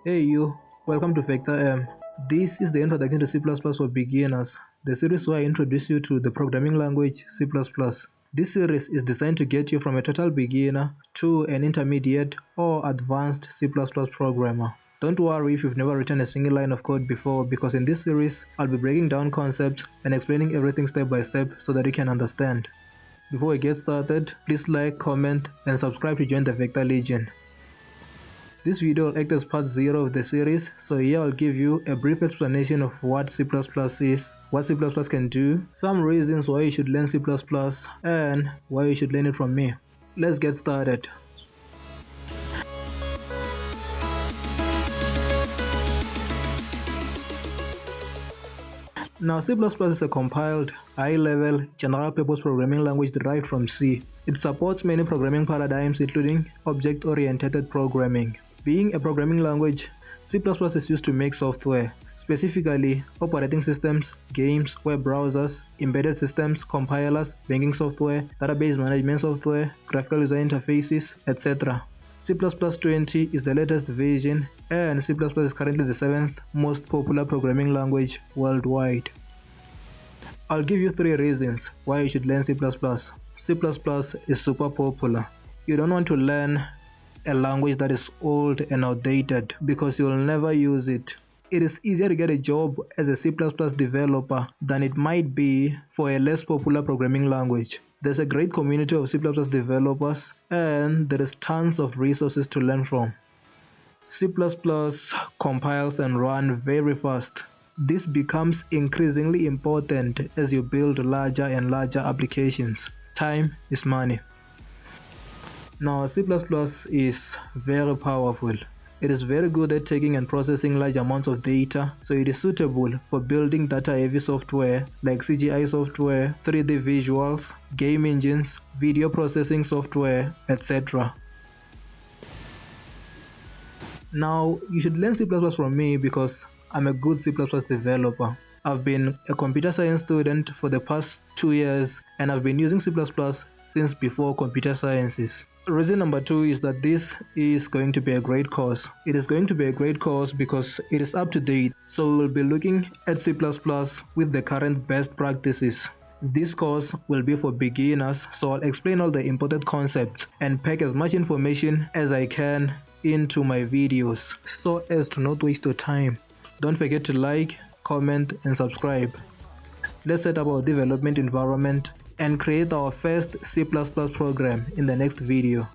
Hey you, welcome to Factor M. This is the introduction to C++ for beginners, the series where I introduce you to the programming language C++. This series is designed to get you from a total beginner to an intermediate or advanced C++ programmer. Don't worry if you've never written a single line of code before, because in this series, I'll be breaking down concepts and explaining everything step by step so that you can understand. Before we get started, please like, comment, and subscribe to join the Vector Legion. This video will act as part 0 of the series, so here I'll give you a brief explanation of what C++ is, what C++ can do, some reasons why you should learn C++, and why you should learn it from me. Let's get started. Now, C++ is a compiled, high-level, general-purpose programming language derived from C. It supports many programming paradigms, including object-oriented programming. Being a programming language, C++ is used to make software, specifically operating systems, games, web browsers, embedded systems, compilers, banking software, database management software, graphical user interfaces, etc. C++ 20 is the latest version, and C++ is currently the 7th most popular programming language worldwide. I'll give you 3 reasons why you should learn C++. C++ is super popular. You don't want to learn a language that is old and outdated because you'll never use it. It is easier to get a job as a C++ developer than it might be for a less popular programming language. There's a great community of C++ developers, and there is tons of resources to learn from. C++ compiles and runs very fast. This becomes increasingly important as you build larger and larger applications. Time is money. Now, C++ is very powerful. It is very good at taking and processing large amounts of data, so it is suitable for building data-heavy software like CGI software, 3D visuals, game engines, video processing software, etc. Now, you should learn C++ from me because I'm a good C++ developer. I've been a computer science student for the past 2 years, and I've been using C++ since before computer sciences. Reason number 2 is that this is going to be a great course. It is going to be a great course because it is up to date, so we will be looking at C++ with the current best practices. This course will be for beginners, so I'll explain all the important concepts and pack as much information as I can into my videos so as to not waste your time. Don't forget to like, comment, and subscribe. Let's set up our development environment and create our first C++ program in the next video.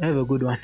Have a good one.